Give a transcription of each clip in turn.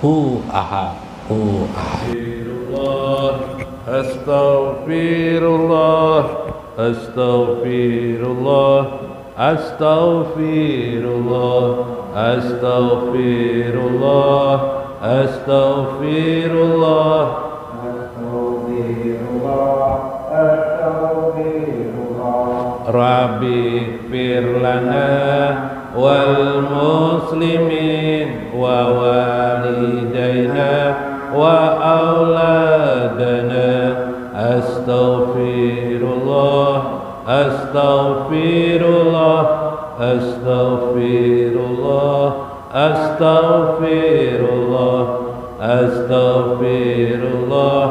hu ahad, hu ahad. Astaghfirullah, astaghfirullah, astaghfirullah, astaghfirullah, astaghfirullah, Rabbi firlana wal muslimin wa walidaina wa auladana. Astaghfirullah, astaghfirullah, astaghfirullah, astaghfirullah, astaghfirullah,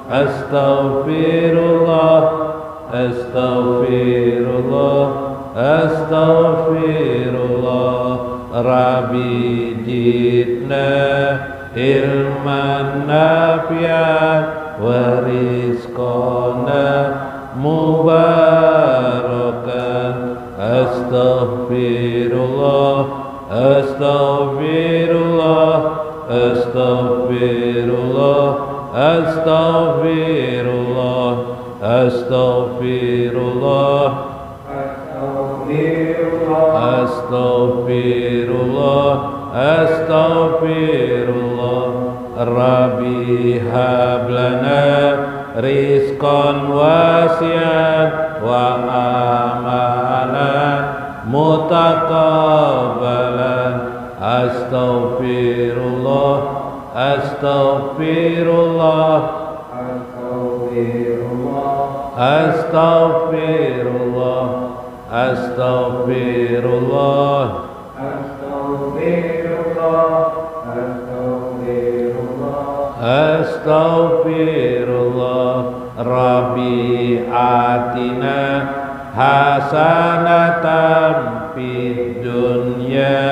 astaghfirullah, astaghfirullah, astaghfirullah. Rabbi jidna ilman nafi'an wa rizqana mubarakan. Astaghfirullah, astaghfirullah, astaghfirullah, astaghfirullah, astaghfirullah, astaghfirullah, astaghfirullah. Rabbi hablana rizqan wasi'an wa amalan mutaqabbalan. Astaghfirullah, astaghfirullah, astaghfirullah, astaghfirullah, astaghfirullah. Rabbi atina hasanatan fid dunya.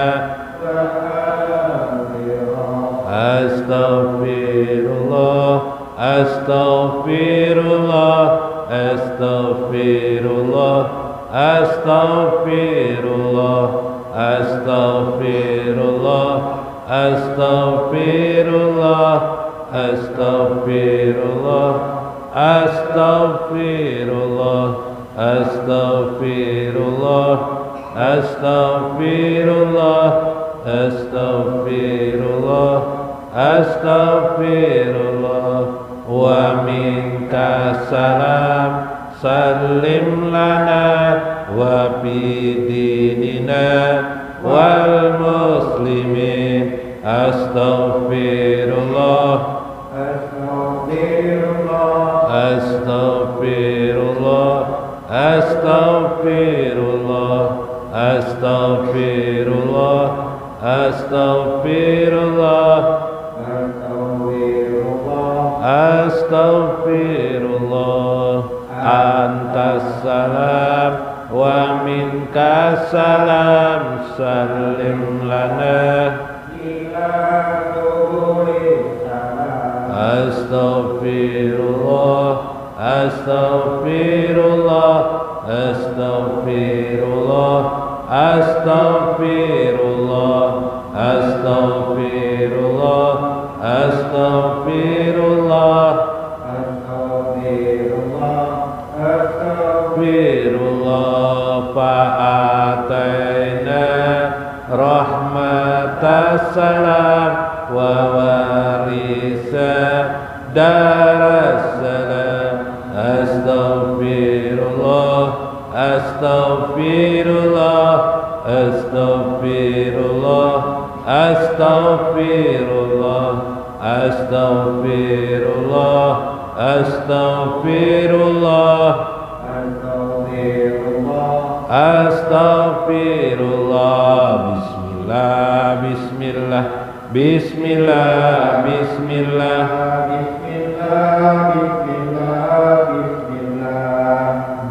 Astaghfirullah, astaghfirullah, astaghfirullah, astaghfirullah, astaghfirullah, astaghfirullah, astaghfirullah, astaghfirullah, astaghfirullah, astaghfirullah, astaghfirullah, astaghfirullah. Wa minka salam, sallim lana wa fi dinina wal muslimin. Astaghfirullah, astaghfirullah, astaghfirullah, astaghfirullah, astaghfirullah, astaghfirullah. Antas salam wa minka salam, sallim lana. Astaghfirullah, astaghfirullah, astaghfirullah, astaghfirullah, astaghfirullah, astaghfirullah, astaghfirullah. Fa'ataina rahmatas salam wa warisa darassalam. Astaghfirullah, astaghfirullah, astaghfirullah, astaghfirullah, astaghfirullah, astaghfirullah, astaghfirullah. Bismillah, bismillah, bismillah, bismillah, bismillah,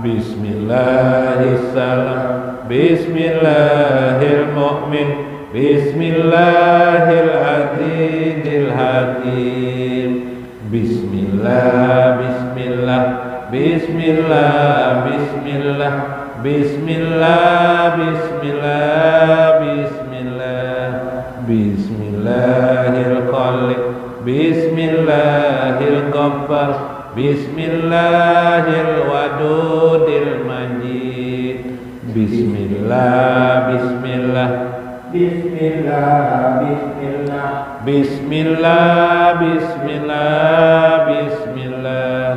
bismillahirrahmanirrahim, bismillahirrahmanirrahim, bismillahirrahmanirrahim, hakim. Bismillah, bismillah, bismillah, bismillah, bismillah, bismillah, bismillah, bismillahirrahmanirrahim. Bismillahil wadudil majid. Bismillah, bismillah, bismillah, bismillah, bismillah, bismillah, bismillah,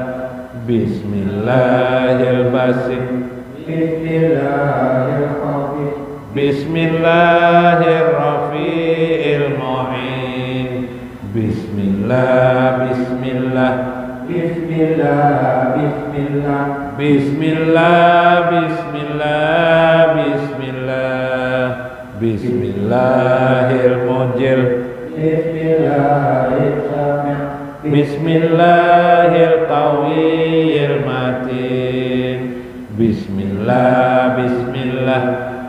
bismillahil basit, bismillahil khafif, bismillahir rafi'il mu'in. Bismillah, bismillah, bismillah, bismillah, bismillah, bismillah, bismillah, bismillahil mujil, bismillahil sami', bismillahil qawiyil matin. Bismillah, bismillah,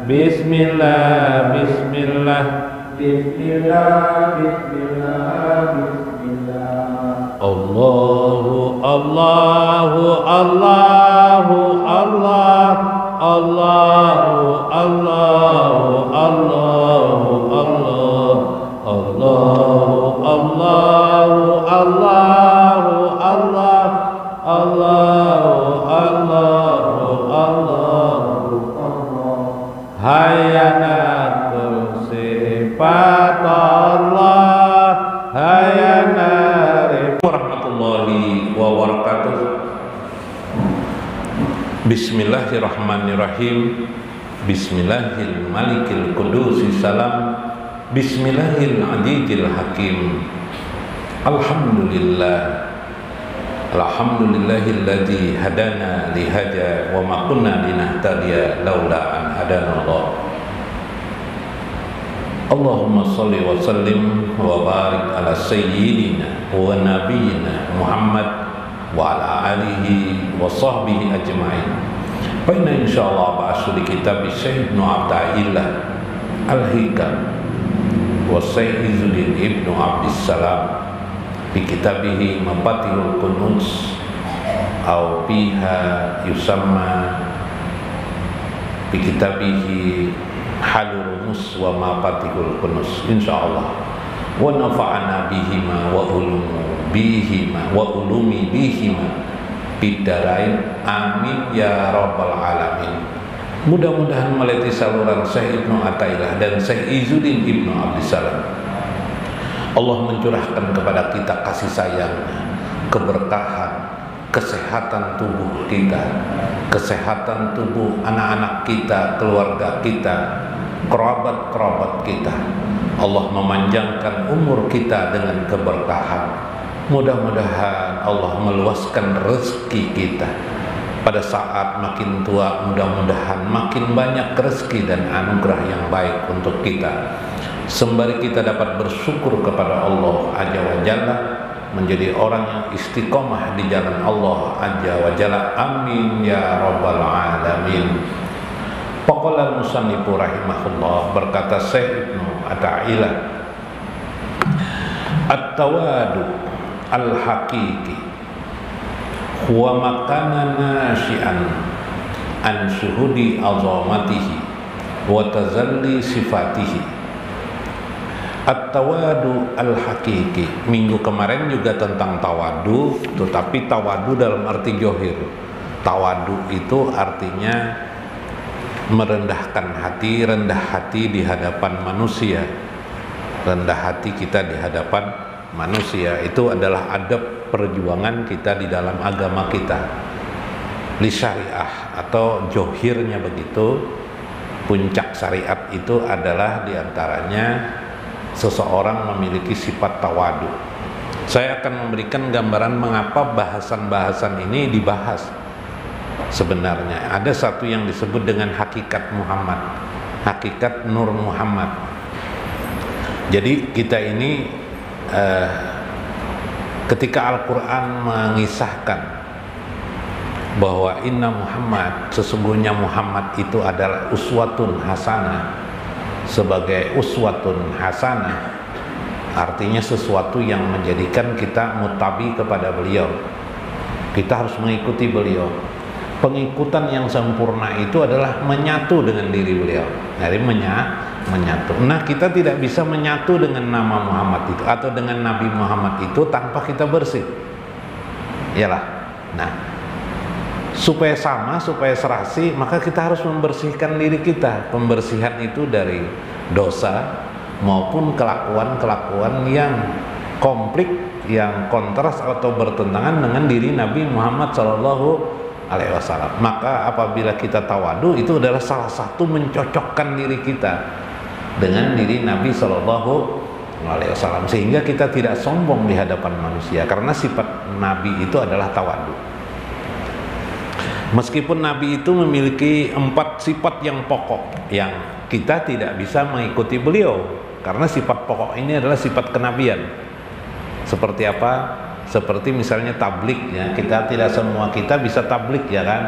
bismillah, bismillah, bismillah, bismillah, bismillah. Allahu, Allahu, Allahu, Allah, Allahu, Allahu, Allahu, Allah, Allahu, Allahu, Allahu, Allah, Allahu, Allahu, Allahu, Allah. Hayanatul sifat Allah, hayanari warahmatullahi wabarakatuh. Bismillahirrahmanirrahim. Bismillahil malikil qudusi salam. Bismillahil adidil hakim. Alhamdulillah. Alhamdulillahilladzi hadana lihada wa ma kunna linahtadiya laula an hadana Allah. Allahumma salli wa sallim wa barik ala sayyidina wa nabiyyina Muhammad wa ala alihi wa sahbihi ajma'in. Fa inna insyaallah ba'asu di kitab Syekh Ibnu Athaillah Al-Hikam wa Syekh Izzuddin Ibnu Abdissalam fi kitabihi Mafatihul Kunuz au biha yusamma fi kitabihi Halul Rumus wa Mafatihul Kunuz, insyaallah. Wa nafa'ana bihima wa ulumi bihima bidarain, amin ya rabbal alamin. Mudah-mudahan melalui saluran Syekh Ibnu Athaillah dan Syekh Izzuddin Ibnu Abdissalam Allah mencurahkan kepada kita kasih sayang, keberkahan, kesehatan tubuh kita, kesehatan tubuh anak-anak kita, keluarga kita, kerabat-kerabat kita. Allah memanjangkan umur kita dengan keberkahan. Mudah-mudahan Allah meluaskan rezeki kita. Pada saat makin tua, mudah-mudahan makin banyak rezeki dan anugerah yang baik untuk kita. Sembari kita dapat bersyukur kepada Allah Azza wa Jalla, menjadi orang yang istiqomah di jalan Allah Azza wa Jalla. Amin ya rabbal alamin. Faqala al-musannifu rahimahullah, berkata Syekh Ibnu Athaillah, at-tawadu al-haqiqi huwa makana nasyi'an an syuhudi azamatihi wa tazalli sifatihi. At-tawadu al-haqiqi, minggu kemarin juga tentang tawadu, tetapi tawadu dalam arti johir. Tawadu itu artinya merendahkan hati, rendah hati di hadapan manusia. Rendah hati kita di hadapan manusia itu adalah adab perjuangan kita di dalam agama kita. Li syariah atau johirnya begitu. Puncak syariat itu adalah diantaranya seseorang memiliki sifat tawadu. Saya akan memberikan gambaran mengapa bahasan-bahasan ini dibahas. Sebenarnya ada satu yang disebut dengan hakikat Muhammad, hakikat Nur Muhammad. Jadi kita ini ketika Al-Quran mengisahkan bahwa inna Muhammad, sesungguhnya Muhammad itu adalah uswatun hasanah, sebagai uswatun hasanah artinya sesuatu yang menjadikan kita mutabi kepada beliau. Kita harus mengikuti beliau. Pengikutan yang sempurna itu adalah menyatu dengan diri beliau. Jadi menyatu. Nah, kita tidak bisa menyatu dengan nama Muhammad itu atau dengan Nabi Muhammad itu tanpa kita bersih. Iyalah, Nah, supaya sama, supaya serasi, maka kita harus membersihkan diri kita. Pembersihan itu dari dosa maupun kelakuan-kelakuan yang konflik, yang kontras atau bertentangan dengan diri Nabi Muhammad SAW. Maka apabila kita tawadu, itu adalah salah satu mencocokkan diri kita dengan diri Nabi SAW, sehingga kita tidak sombong di hadapan manusia, karena sifat Nabi itu adalah tawadu. Meskipun Nabi itu memiliki 4 sifat yang pokok yang kita tidak bisa mengikuti beliau, karena sifat pokok ini adalah sifat kenabian. Seperti apa? Seperti misalnya tablik ya, tidak semua kita bisa tablik ya kan,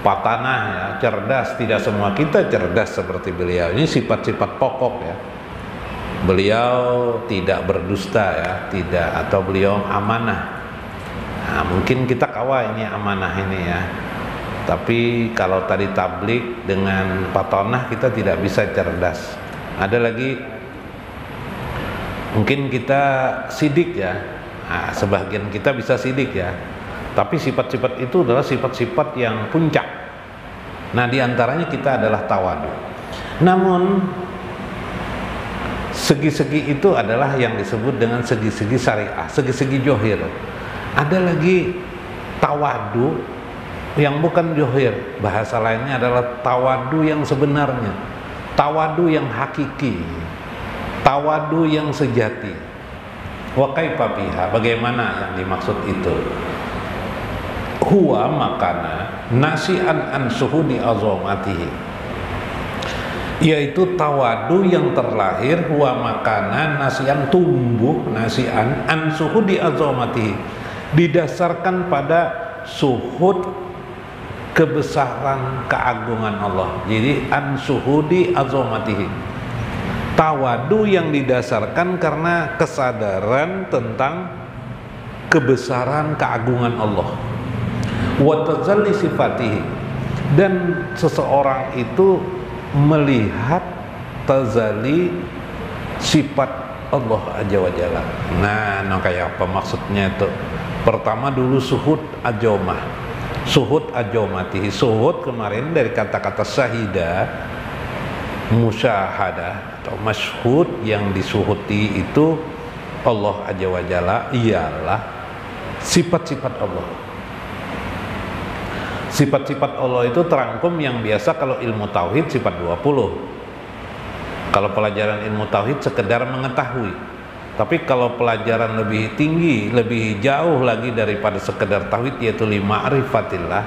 patanah ya, cerdas, tidak semua kita cerdas seperti beliau. Ini sifat-sifat pokok ya. Beliau tidak berdusta ya, tidak, atau beliau amanah. Nah, mungkin kita kawah ini amanah ini ya, tapi kalau tadi tablik dengan patanah kita tidak bisa cerdas. Ada lagi mungkin kita sidik ya. Nah, sebagian kita bisa sidik ya, tapi sifat-sifat itu adalah sifat-sifat yang puncak. Nah, diantaranya kita adalah tawadu. Namun segi-segi itu adalah yang disebut dengan segi-segi syariah, segi-segi johir. Ada lagi tawadu yang bukan johir, bahasa lainnya adalah tawadu yang sebenarnya, tawadu yang hakiki, tawadu yang sejati. Wa kaifa biha, bagaimana yang dimaksud itu? Huwa makana nasi'an an suhudi azamatihi, yaitu tawadu yang terlahir, huwa makana nasi'an, tumbuh nasi'an an suhudi azamatihi, didasarkan pada suhud kebesaran keagungan Allah. Jadi an suhudi azamatihi, tawadu yang didasarkan karena kesadaran tentang kebesaran keagungan Allah. Wa tazalli sifatihi, dan seseorang itu melihat tazali sifat Allah Azza wa Jalla. Nah, kayak apa maksudnya itu? Pertama dulu suhud ajomah, suhud ajomatihi. Suhud kemarin dari kata-kata syahida, musyahadah atau masyhud, yang disuhuti itu Allah Azza wa Jalla ialah sifat-sifat Allah. Sifat-sifat Allah itu terangkum yang biasa kalau ilmu tauhid sifat 20. Kalau pelajaran ilmu tauhid sekedar mengetahui. Tapi kalau pelajaran lebih tinggi, lebih jauh lagi daripada sekedar tauhid, yaitu ma'rifatillah,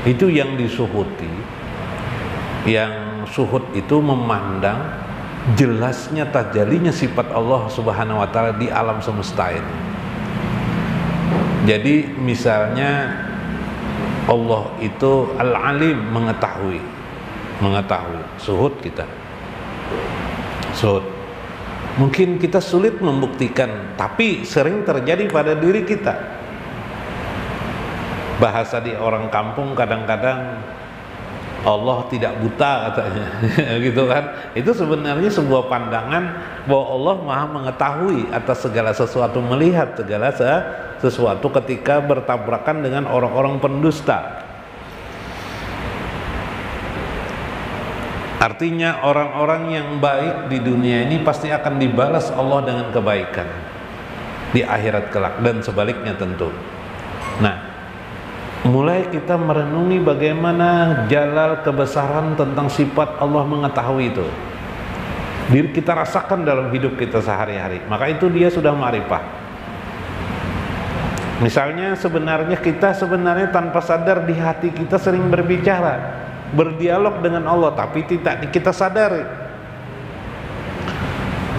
itu yang disuhuti. Yang suhud itu memandang jelasnya tajalinya sifat Allah Subhanahu wa taala di alam semesta ini. Jadi misalnya Allah itu Al-Alim, mengetahui suhud kita. Suhud mungkin kita sulit membuktikan, tapi sering terjadi pada diri kita. Bahasa di orang kampung kadang-kadang Allah tidak buta katanya gitu kan. Itu sebenarnya sebuah pandangan bahwa Allah Maha mengetahui atas segala sesuatu, melihat segala sesuatu ketika bertabrakan dengan orang-orang pendusta. Artinya orang-orang yang baik di dunia ini pasti akan dibalas Allah dengan kebaikan di akhirat kelak, dan sebaliknya tentu. Nah, mulai kita merenungi bagaimana jalal kebesaran tentang sifat Allah mengetahui itu, diri kita rasakan dalam hidup kita sehari-hari, maka itu dia sudah ma'rifah. Misalnya sebenarnya kita tanpa sadar di hati kita sering berbicara, berdialog dengan Allah, tapi tidak kita sadari.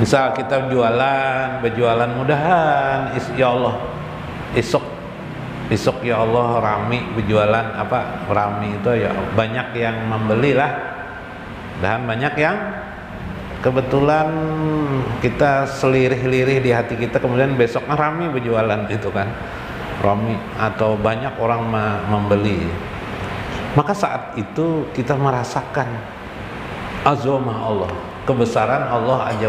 Misal kita berjualan, mudahan ya Allah besok ya Allah rami berjualan, apa rami itu ya banyak yang membeli lah, dan banyak yang kebetulan kita selirih-lirih di hati kita, kemudian besoknya rami berjualan itu kan, rami atau banyak orang membeli. Maka saat itu kita merasakan azamah Allah, kebesaran Allah Azza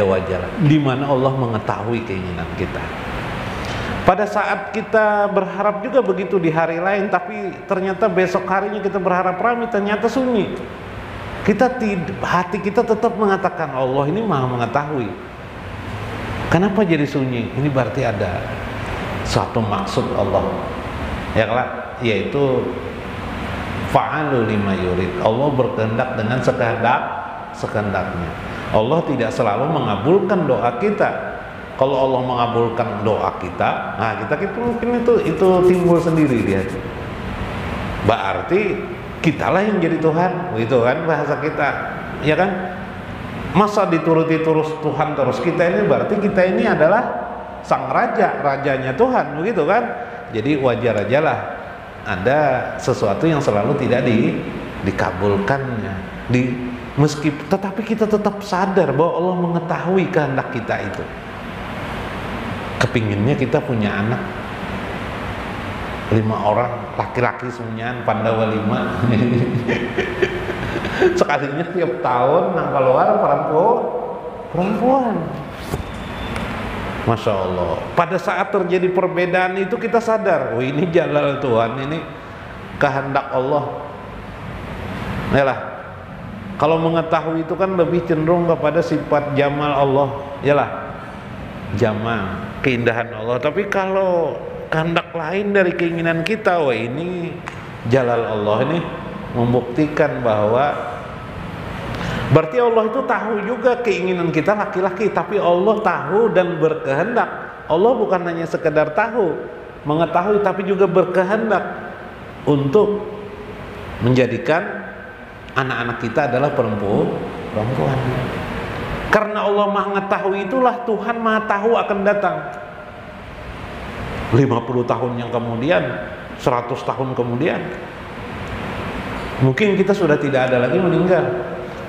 wa Jalla, di mana Allah mengetahui keinginan kita. Pada saat kita berharap juga begitu di hari lain, tapi ternyata besok harinya kita berharap ramai, ternyata sunyi. Hati kita tetap mengatakan Allah ini Maha mengetahui. Kenapa jadi sunyi? Ini berarti ada suatu maksud Allah. Ya kan? Yaitu fa'alu lima yurid. Allah berkehendak dengan sekehendaknya. Allah tidak selalu mengabulkan doa kita. Kalau Allah mengabulkan doa kita, nah kita mungkin itu timbul sendiri dia. Berarti kitalah yang jadi Tuhan, begitu kan bahasa kita, ya kan? Masa dituruti terus Tuhan terus, kita ini berarti kita ini adalah sang raja, rajanya Tuhan, begitu kan? Jadi wajar aja lah ada sesuatu yang selalu tidak dikabulkannya. Tetapi kita tetap sadar bahwa Allah mengetahui kehendak kita itu. Kepinginnya kita punya anak 5 orang, laki-laki semuanya, Pandawa 5. Sekalinya tiap tahun yang keluar perempuan. Masya Allah. Pada saat terjadi perbedaan itu kita sadar, oh ini jalal Tuhan, ini kehendak Allah. Yalah. Kalau mengetahui itu kan lebih cenderung kepada sifat jamal Allah, yalah. Jamal, keindahan Allah. Tapi kalau kehendak lain dari keinginan kita, wah ini jalal Allah, ini membuktikan bahwa berarti Allah itu tahu juga keinginan kita laki-laki, tapi Allah tahu dan berkehendak. Allah bukan hanya sekedar tahu, mengetahui, tapi juga berkehendak untuk menjadikan anak-anak kita adalah perempuan. Karena Allah Maha mengetahui, itulah Tuhan Maha tahu akan datang 50 tahun yang kemudian, 100 tahun kemudian, mungkin kita sudah tidak ada lagi meninggal.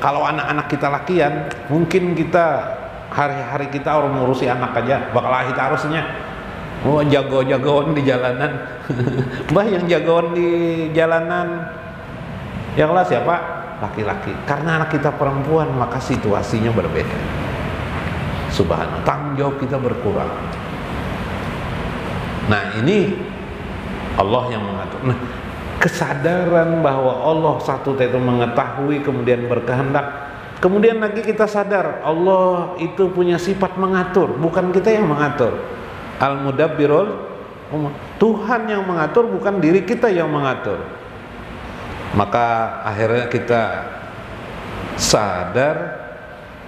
Kalau anak-anak kita lakian, mungkin kita hari-hari kita orang ngurusi anak aja bakal kita harusnya jago-jagoan di jalanan. Mbah yang jagoan di jalanan yang lah siapa? Laki-laki. Karena anak kita perempuan, maka situasinya berbeda. Subhanallah, tanggung jawab kita berkurang. Nah ini Allah yang mengatur. Nah, kesadaran bahwa Allah satu itu mengetahui kemudian berkehendak, kemudian lagi kita sadar Allah itu punya sifat mengatur, bukan kita yang mengatur. Al-Mudabbirul Umur, Tuhan yang mengatur, bukan diri kita yang mengatur. Maka akhirnya kita sadar,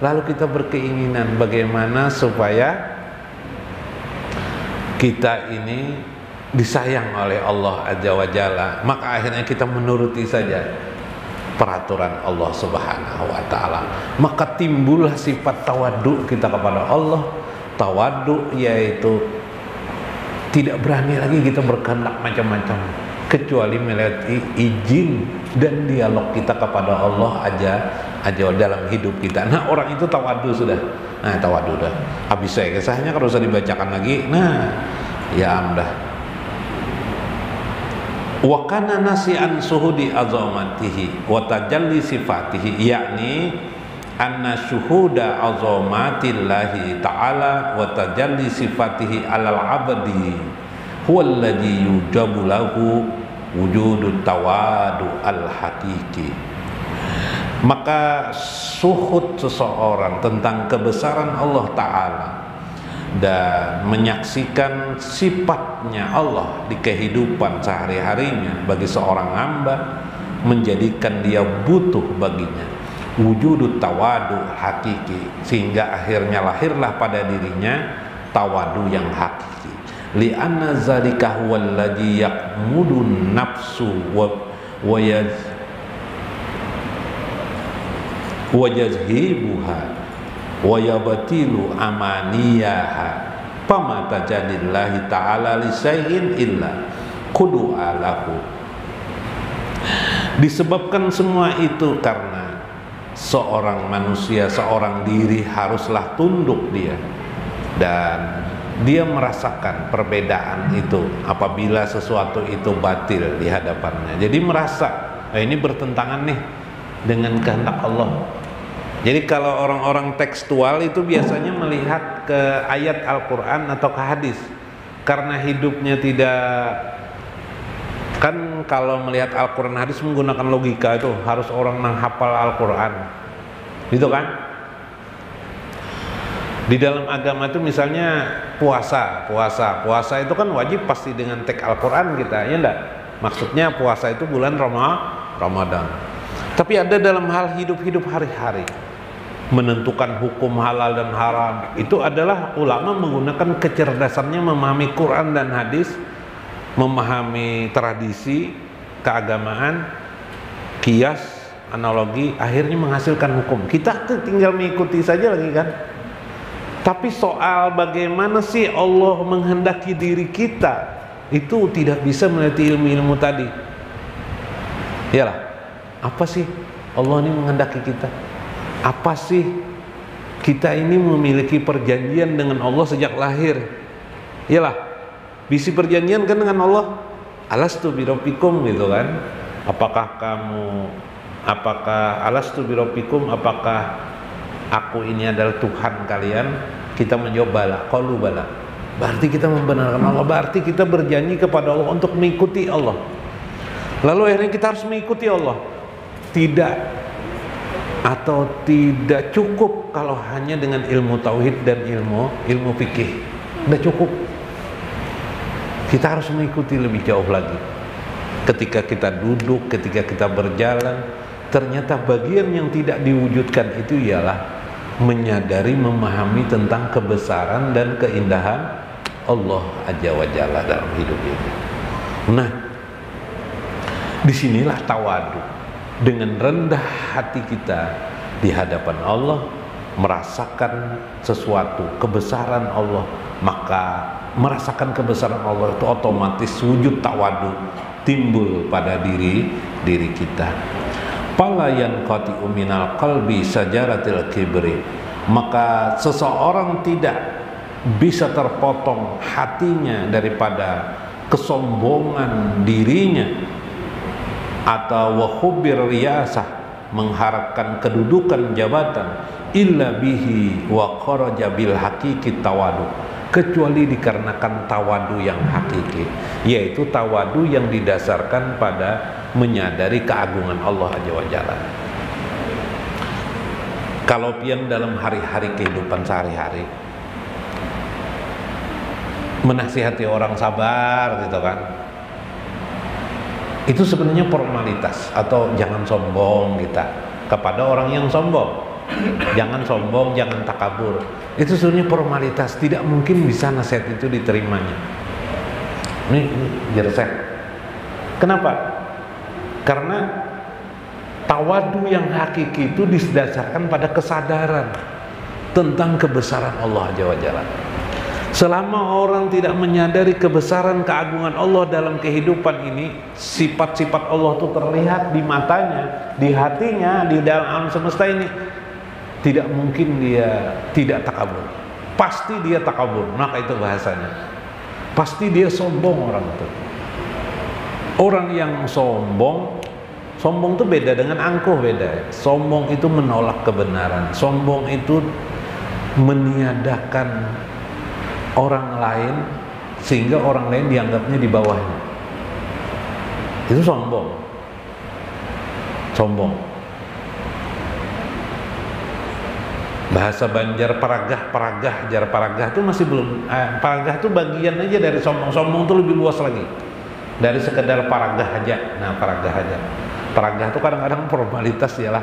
lalu kita berkeinginan bagaimana supaya kita ini disayang oleh Allah Azza wa Jalla. Maka akhirnya kita menuruti saja peraturan Allah Subhanahu wa Ta'ala. Maka timbullah sifat tawadhu kita kepada Allah. Tawadhu yaitu tidak berani lagi kita berkehendak macam-macam, kecuali melihat izin dan dialog kita kepada Allah aja dalam hidup kita. Nah orang itu tawadhu sudah. Nah tawadhu dah. Habis saya kisahnya kalau usah dibacakan lagi. Nah ya amdah. Wa kana nasi'an suhudi azamatihi wa tajalli sifatihi, yakni anna syuhuda azamatillahi ta'ala wa tajalli sifatihi alal abdi huwallazi yujabu lahu wujudut tawadu al-haqiqi. Maka suhud seseorang tentang kebesaran Allah Ta'ala dan menyaksikan sifatnya Allah di kehidupan sehari-harinya bagi seorang hamba menjadikan dia butuh baginya wujudut tawadu hakiki, sehingga akhirnya lahirlah pada dirinya tawadu yang hakiki. Li'anna zalika huwal ladzi yaqmudun nafsu wa yazhibuha wa yabtilu amaniyaha fama tajadillahi ta'ala li syai'in illa qudu'a lahu. Disebabkan semua itu karena seorang manusia, seorang diri haruslah tunduk dia, dan dia merasakan perbedaan itu apabila sesuatu itu batil di hadapannya. Jadi merasa ini bertentangan nih dengan kehendak Allah. Jadi kalau orang-orang tekstual itu biasanya melihat ke ayat Al-Quran atau ke hadis. karena hidupnya tidak, kan kalau melihat Al-Quran hadis menggunakan logika itu harus orang menghafal Al-Quran gitu kan. Di dalam agama itu misalnya puasa itu kan wajib pasti dengan teks Al-Quran kita, ya enggak? Maksudnya puasa itu bulan Ramadan. Tapi ada dalam hal hidup hari-hari, menentukan hukum halal dan haram, itu adalah ulama menggunakan kecerdasannya memahami Quran dan hadis, memahami tradisi keagamaan, kias, analogi, akhirnya menghasilkan hukum. Kita tuh tinggal mengikuti saja lagi kan. Tapi soal bagaimana sih Allah menghendaki diri kita, itu tidak bisa melalui ilmu-ilmu tadi. Iyalah, apa sih Allah ini menghendaki kita? Apa sih kita ini memiliki perjanjian dengan Allah sejak lahir? Iyalah, bisi perjanjian kan dengan Allah, alastu birabbikum gitu kan. Apakah alastu birabbikum, apakah aku ini adalah Tuhan kalian? Kita menjawab bala, qalu bala. Berarti kita membenarkan Allah, berarti kita berjanji kepada Allah untuk mengikuti Allah. Lalu akhirnya kita harus mengikuti Allah. Tidak cukup kalau hanya dengan ilmu tauhid dan ilmu fikih. Tidak cukup. Kita harus mengikuti lebih jauh lagi. Ketika kita duduk, ketika kita berjalan, ternyata bagian yang tidak diwujudkan itu ialah menyadari, memahami tentang kebesaran dan keindahan Allah Azza wa Jalla dalam hidup ini. Nah, disinilah tawadu, dengan rendah hati kita di hadapan Allah, merasakan sesuatu kebesaran Allah, maka merasakan kebesaran Allah itu otomatis wujud tawadu timbul pada diri kita. Fala yanqati'u minal qalbi sajaratil kibri, maka seseorang tidak bisa terpotong hatinya daripada kesombongan dirinya, atau wa hubbir riyasah, mengharapkan kedudukan jabatan, illa bihi wa kharaja bil haqiqi tawadu, kecuali dikarenakan tawadu yang hakiki, yaitu tawadu yang didasarkan pada menyadari keagungan Allah Azza wa Jalla. Kalau pian dalam hari-hari kehidupan sehari-hari menasihati orang sabar gitu kan, itu sebenarnya formalitas, atau jangan sombong kita kepada orang yang sombong. Jangan sombong, jangan takabur. Itu sebenarnya formalitas, tidak mungkin bisa nasihat itu diterimanya. Ini jersek. Kenapa? Karena tawadu yang hakiki itu didasarkan pada kesadaran tentang kebesaran Allah Azza wa Jalla. Selama orang tidak menyadari kebesaran keagungan Allah dalam kehidupan ini, sifat-sifat Allah itu terlihat di matanya, di hatinya, di dalam alam semesta ini, tidak mungkin dia tidak takabur. Pasti dia takabur. Maka itu bahasanya, pasti dia sombong orang itu. Orang yang sombong itu beda dengan angkuh, beda. Sombong itu menolak kebenaran. Sombong itu meniadakan orang lain sehingga orang lain dianggapnya di bawahnya. Itu sombong. Bahasa Banjar paragah itu masih belum. Paragah itu bagian aja dari sombong. Sombong itu lebih luas lagi dari sekedar paragah aja. Nah, paragah itu kadang-kadang formalitas ya lah.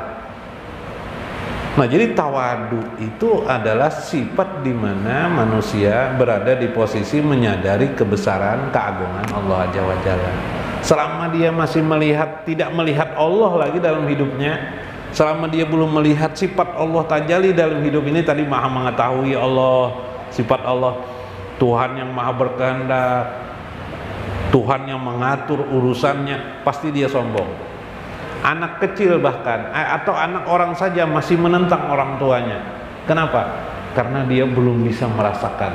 Nah, jadi tawadu itu adalah sifat di mana manusia berada di posisi menyadari kebesaran keagungan Allah Azza wa Jalla. Selama dia masih tidak melihat Allah lagi dalam hidupnya, selama dia belum melihat sifat Allah tajalli dalam hidup ini, tadi maha mengetahui Allah, sifat Allah, Tuhan yang maha berkehendak, Tuhan yang mengatur urusannya, pasti dia sombong. Anak kecil bahkan, atau anak orang saja masih menentang orang tuanya. Kenapa? Karena dia belum bisa merasakan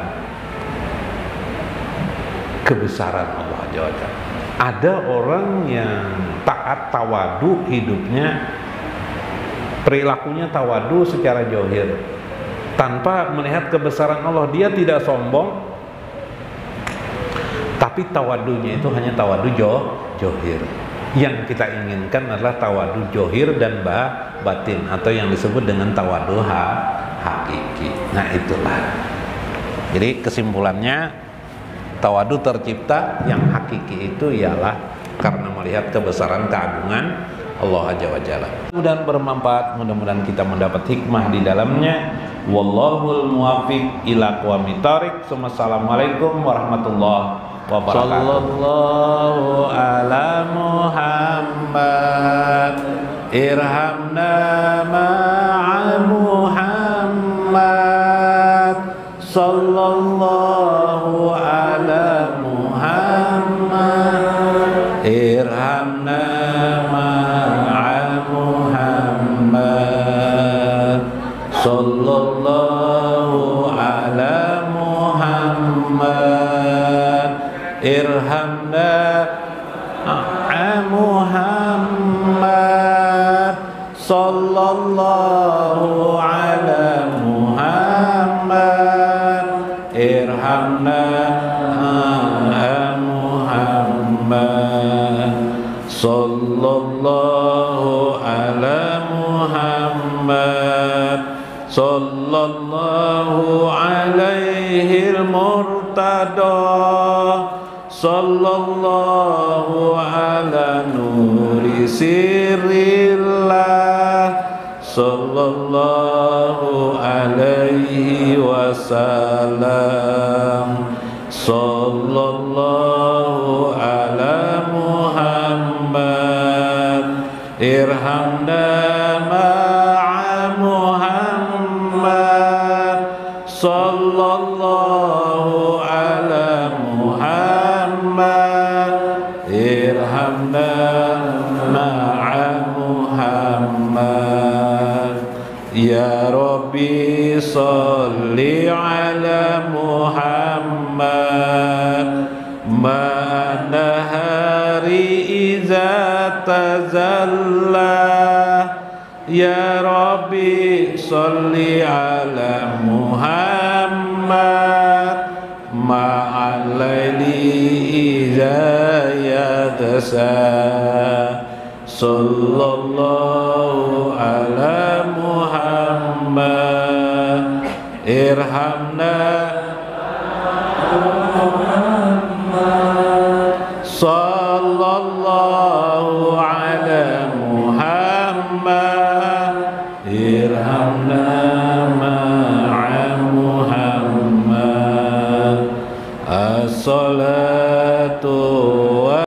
kebesaran Allah Azza wa Jalla. Ada orang yang taat tawadu hidupnya, perilakunya tawadu secara zahir, tanpa melihat kebesaran Allah. Dia tidak sombong, Tapi tawadunya itu hanya tawadu johir. Yang kita inginkan adalah tawadu johir dan batin, atau yang disebut dengan tawadu hakiki. Nah itulah. Jadi kesimpulannya, tawadu tercipta, yang hakiki itu ialah karena melihat kebesaran keagungan Allah Azza wa Jalla. Mudah-mudahan bermanfaat, mudah-mudahan kita mendapat hikmah di dalamnya. Wallahul muwaffiq ila aqwamit thoriq. Assalamualaikum warahmatullahi wabarakatuh. Sallallahu ala Muhammad, irhamna ma'a Muhammad. Sallallahu ala Muhammad, irhamna ma'a Muhammad. Sallallahu ala Muhammad, irhamna Muhammad. Sallallahu ala Muhammad, irhamna Muhammad. Sallallahu ala Muhammad. Sallallahu alaihi al-murtada. Sallallahu ala nuri sirrillah. Sallallahu alaihi wasallam. Sallallahu ala Muhammad, irhamna ma'a Muhammad. Sallallahu ala Muhammad, irhamna ma'a Muhammad. Ya Rabbi salli ala Muhammad ma'nahari iza tazalla. Ya Rabbi salli ala Muhammad ma'al laili iza yadsa. Sallallahu ala Muhammad, irhamna Muhammad. Sallallahu ala Muhammad, irhamna ma'a Muhammad. As-salatu